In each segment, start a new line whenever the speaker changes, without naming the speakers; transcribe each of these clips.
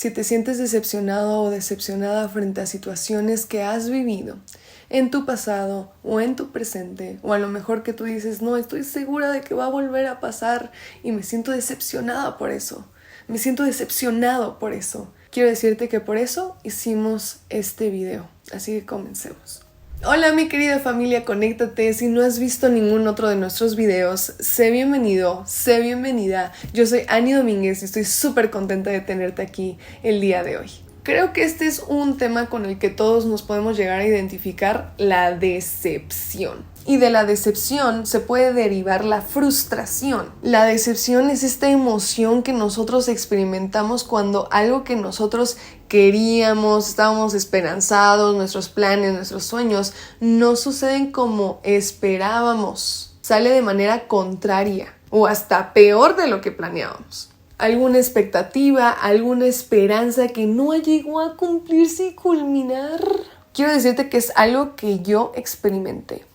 Si te sientes decepcionado o decepcionada frente a situaciones que has vivido en tu pasado o en tu presente, o a lo mejor que tú dices, no, estoy segura de que va a volver a pasar y me siento decepcionada por eso, me siento decepcionado por eso. Quiero decirte que por eso hicimos este video, así que comencemos. Hola mi querida familia, conéctate. Si no has visto ningún otro de nuestros videos, sé bienvenido, sé bienvenida. Yo soy Ani Domínguez y estoy súper contenta de tenerte aquí el día de hoy. Creo que este es un tema con el que todos nos podemos llegar a identificar, la decepción. Y de la decepción se puede derivar la frustración. La decepción es esta emoción que nosotros experimentamos cuando algo que nosotros queríamos, estábamos esperanzados, nuestros planes, nuestros sueños, no suceden como esperábamos. Sale de manera contraria o hasta peor de lo que planeábamos. Alguna expectativa, alguna esperanza que no llegó a cumplirse y culminar. Quiero decirte que es algo que yo experimenté.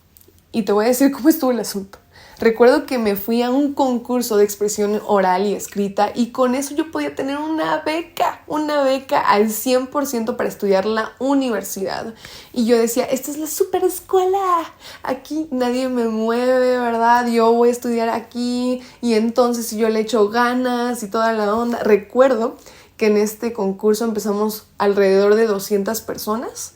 Y te voy a decir cómo estuvo el asunto. Recuerdo que me fui a un concurso de expresión oral y escrita y con eso yo podía tener una beca al 100% para estudiar la universidad. Y yo decía, esta es la super escuela, aquí nadie me mueve, ¿verdad? Yo voy a estudiar aquí y entonces si yo le echo ganas y toda la onda. Recuerdo que en este concurso empezamos alrededor de 200 personas.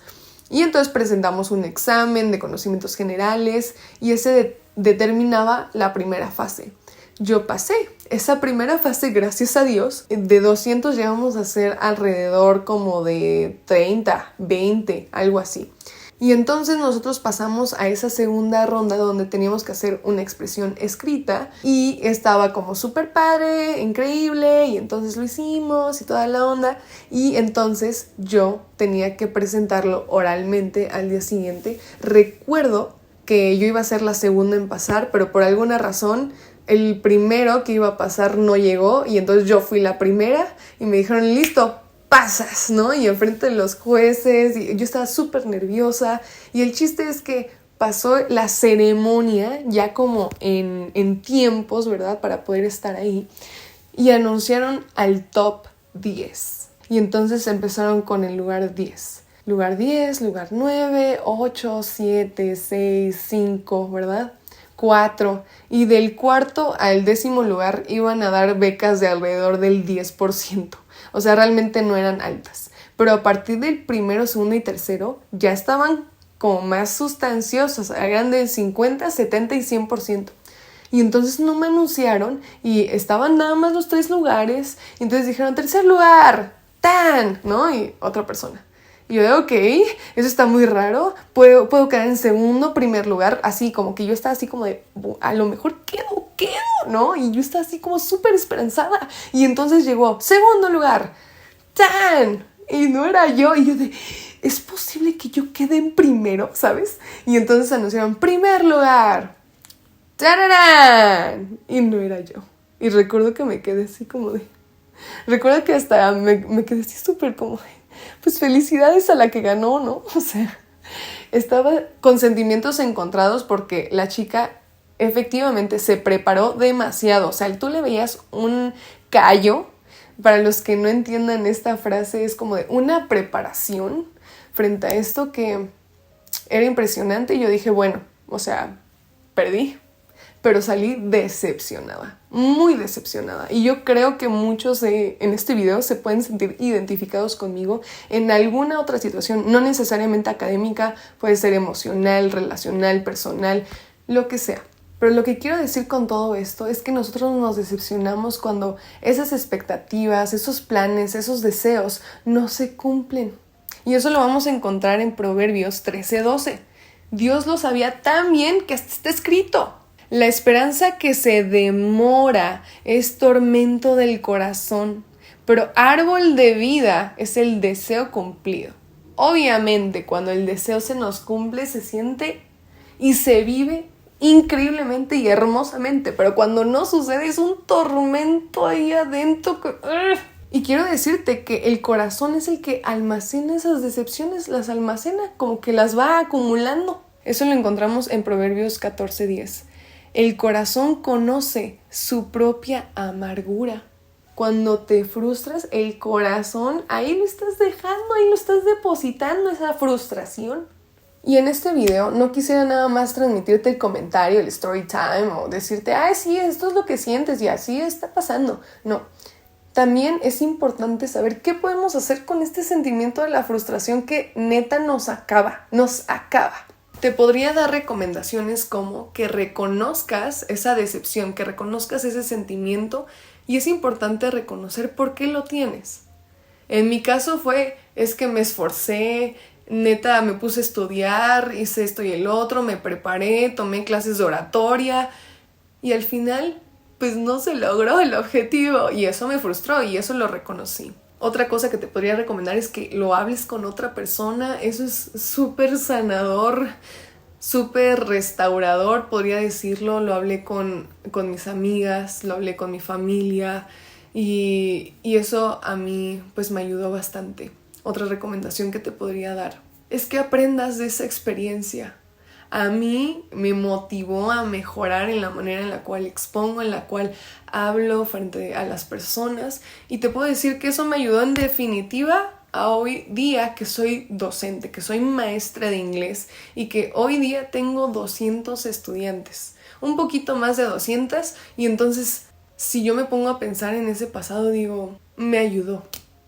Y entonces presentamos un examen de conocimientos generales y ese determinaba la primera fase. Yo pasé esa primera fase, gracias a Dios. De 200 llegamos a ser alrededor como de 30, 20, algo así. Y entonces nosotros pasamos a esa segunda ronda donde teníamos que hacer una expresión escrita y estaba como súper padre, increíble, y entonces lo hicimos y toda la onda. Y entonces yo tenía que presentarlo oralmente al día siguiente. Recuerdo que yo iba a ser la segunda en pasar, pero por alguna razón el primero que iba a pasar no llegó y entonces yo fui la primera y me dijeron, listo, pasas, ¿no? Y enfrente de los jueces, y yo estaba súper nerviosa y el chiste es que pasó la ceremonia ya como en tiempos, ¿verdad? Para poder estar ahí y anunciaron al top 10 y entonces empezaron con el lugar 10. Lugar 10, lugar 9, 8, 7, 6, 5, ¿verdad? 4. Y del cuarto al 10º lugar iban a dar becas de alrededor del 10%. O sea, realmente no eran altas. Pero a partir del primero, segundo y tercero ya estaban como más sustanciosas. Eran del 50, 70 y 100%. Y entonces no me anunciaron y estaban nada más los 3 lugares. Y entonces dijeron, tercer lugar, ¡tan! ¿No? Y otra persona. Y yo de, ok, eso está muy raro. Puedo quedar en segundo, primer lugar. Así como que yo estaba así como de, a lo mejor quedo, ¿no? Y yo estaba así como súper esperanzada. Y entonces llegó, segundo lugar, ¡tan! Y no era yo. Y yo de, ¿es posible que yo quede en primero, sabes? Y entonces anunciaron, primer lugar, ¡tararán! Y no era yo. Y recuerdo que me quedé así como de, recuerdo que hasta me quedé así súper como de, pues felicidades a la que ganó, ¿no? O sea, estaba con sentimientos encontrados porque la chica efectivamente se preparó demasiado. O sea, tú le veías un callo. Para los que no entiendan esta frase, es como de una preparación frente a esto que era impresionante. Y yo dije, bueno, o sea, perdí. Pero salí decepcionada, muy decepcionada. Y yo creo que muchos en este video se pueden sentir identificados conmigo en alguna otra situación, no necesariamente académica, puede ser emocional, relacional, personal, lo que sea. Pero lo que quiero decir con todo esto es que nosotros nos decepcionamos cuando esas expectativas, esos planes, esos deseos no se cumplen. Y eso lo vamos a encontrar en Proverbios 13:12. Dios lo sabía tan bien que hasta está escrito. La esperanza que se demora es tormento del corazón, pero árbol de vida es el deseo cumplido. Obviamente, cuando el deseo se nos cumple, se siente y se vive increíblemente y hermosamente, pero cuando no sucede es un tormento ahí adentro. Y quiero decirte que el corazón es el que almacena esas decepciones, las almacena, como que las va acumulando. Eso lo encontramos en Proverbios 14:10. El corazón conoce su propia amargura. cuando te frustras, el corazón, ahí lo estás dejando, ahí lo estás depositando, esa frustración. Y en este video no quisiera nada más transmitirte el comentario, el story time, o decirte, ay, sí, esto es lo que sientes y así está pasando. No, también es importante saber qué podemos hacer con este sentimiento de la frustración que neta nos acaba. Te podría dar recomendaciones como que reconozcas esa decepción, que reconozcas ese sentimiento, y es importante reconocer por qué lo tienes. En mi caso es que me esforcé, neta me puse a estudiar, hice esto y el otro, me preparé, tomé clases de oratoria y al final pues no se logró el objetivo y eso me frustró y eso lo reconocí. Otra cosa que te podría recomendar es que lo hables con otra persona, eso es súper sanador, súper restaurador, podría decirlo. Lo hablé con mis amigas, lo hablé con mi familia y eso a mí pues me ayudó bastante. Otra recomendación que te podría dar es que aprendas de esa experiencia. A mí me motivó a mejorar en la manera en la cual expongo, en la cual hablo frente a las personas, y te puedo decir que eso me ayudó en definitiva a hoy día que soy docente, que soy maestra de inglés y que hoy día tengo 200 estudiantes, un poquito más de 200, y entonces si yo me pongo a pensar en ese pasado digo, me ayudó,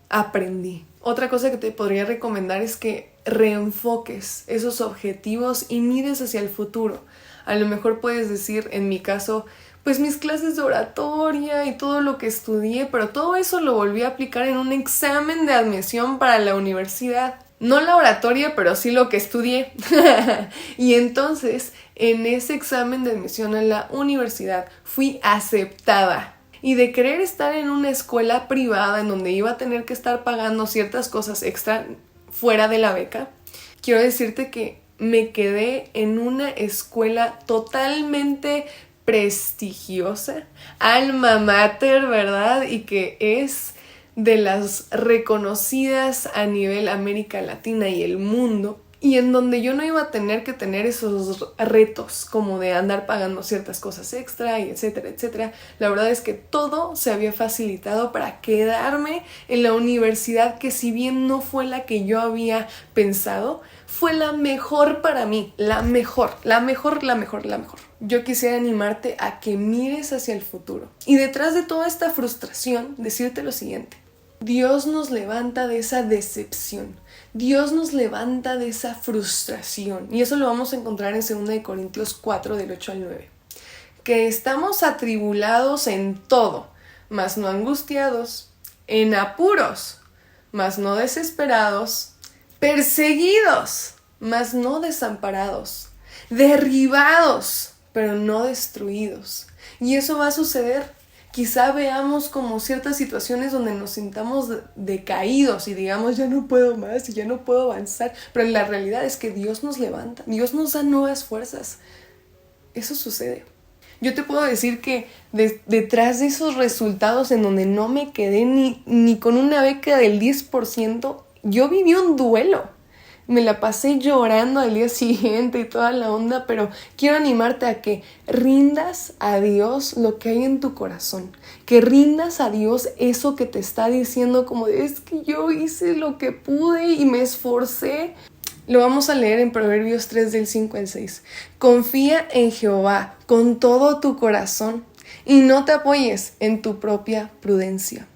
aprendí. Otra cosa que te podría recomendar es que reenfoques esos objetivos y mires hacia el futuro. A lo mejor puedes decir, en mi caso, pues mis clases de oratoria y todo lo que estudié, pero todo eso lo volví a aplicar en un examen de admisión para la universidad. No la oratoria, pero sí lo que estudié. Y entonces, en ese examen de admisión a la universidad, fui aceptada. Y de querer estar en una escuela privada en donde iba a tener que estar pagando ciertas cosas extra fuera de la beca, quiero decirte que me quedé en una escuela totalmente prestigiosa, alma mater, ¿verdad? Y que es de las reconocidas a nivel América Latina y el mundo, y en donde yo no iba a tener que tener esos retos como de andar pagando ciertas cosas extra y etcétera, etcétera. La verdad es que todo se había facilitado para quedarme en la universidad que, si bien no fue la que yo había pensado, fue la mejor para mí, la mejor. Yo quisiera animarte a que mires hacia el futuro. Y detrás de toda esta frustración, decirte lo siguiente: Dios nos levanta de esa decepción. Dios nos levanta de esa frustración. Y eso lo vamos a encontrar en 2 Corintios 4, del 8 al 9. Que estamos atribulados en todo, mas no angustiados, en apuros, mas no desesperados, perseguidos, mas no desamparados, derribados, pero no destruidos. Y eso va a suceder. Quizá veamos como ciertas situaciones donde nos sintamos decaídos y digamos, ya no puedo más y ya no puedo avanzar, pero la realidad es que Dios nos levanta, Dios nos da nuevas fuerzas. Eso sucede. Yo te puedo decir que detrás de esos resultados en donde no me quedé ni con una beca del 10%, yo viví un duelo. Me la pasé llorando al día siguiente y toda la onda, pero quiero animarte a que rindas a Dios lo que hay en tu corazón, que rindas a Dios eso que te está diciendo como de, es que yo hice lo que pude y me esforcé. Lo vamos a leer en Proverbios 3 del 5 al 6. Confía en Jehová con todo tu corazón y no te apoyes en tu propia prudencia.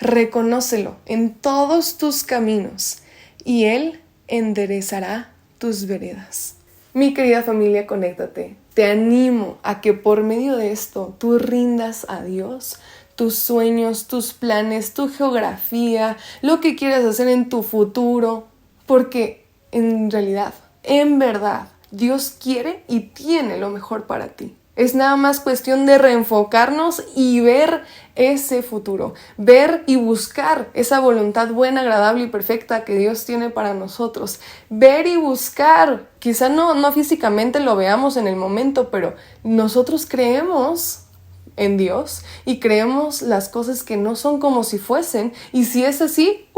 Reconócelo en todos tus caminos y Él enderezará tus veredas. Mi querida familia, conéctate. Te animo a que por medio de esto tú rindas a Dios tus sueños, tus planes, tu geografía, lo que quieras hacer en tu futuro, porque en realidad, en verdad, Dios quiere y tiene lo mejor para ti. Es nada más cuestión de reenfocarnos y ver ese futuro, ver y buscar esa voluntad buena, agradable y perfecta que Dios tiene para nosotros. Ver y buscar, quizá no físicamente lo veamos en el momento, pero nosotros creemos en Dios y creemos las cosas que no son como si fuesen, y si es así,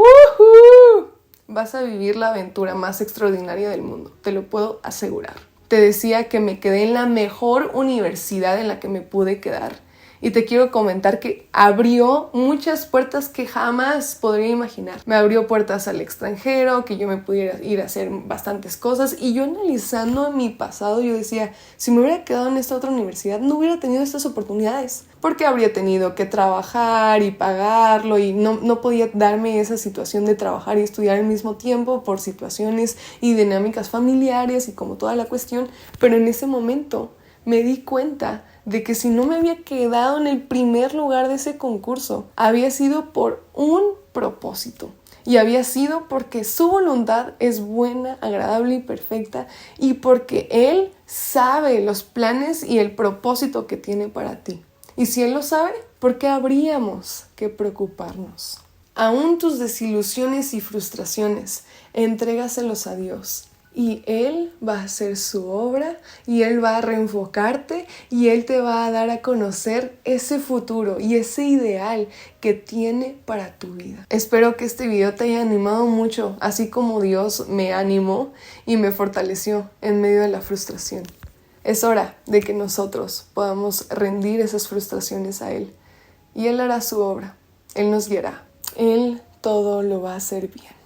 vas a vivir la aventura más extraordinaria del mundo, te lo puedo asegurar. Te decía que me quedé en la mejor universidad en la que me pude quedar Y te quiero comentar que abrió muchas puertas que jamás podría imaginar. Me abrió puertas al extranjero, que yo me pudiera ir a hacer bastantes cosas. Y yo analizando mi pasado, yo decía, si me hubiera quedado en esta otra universidad, no hubiera tenido estas oportunidades. Porque habría tenido que trabajar y pagarlo y no podía darme esa situación de trabajar y estudiar al mismo tiempo por situaciones y dinámicas familiares y como toda la cuestión. Pero en ese momento me di cuenta de que si no me había quedado en el primer lugar de ese concurso, había sido por un propósito. Y había sido porque su voluntad es buena, agradable y perfecta, y porque Él sabe los planes y el propósito que tiene para ti. Y si Él lo sabe, ¿por qué habríamos que preocuparnos? Aún tus desilusiones y frustraciones, entrégaselos a Dios. Y Él va a hacer su obra y Él va a reenfocarte y Él te va a dar a conocer ese futuro y ese ideal que tiene para tu vida. Espero que este video te haya animado mucho, así como Dios me animó y me fortaleció en medio de la frustración. Es hora de que nosotros podamos rendir esas frustraciones a Él y Él hará su obra. Él nos guiará. Él todo lo va a hacer bien.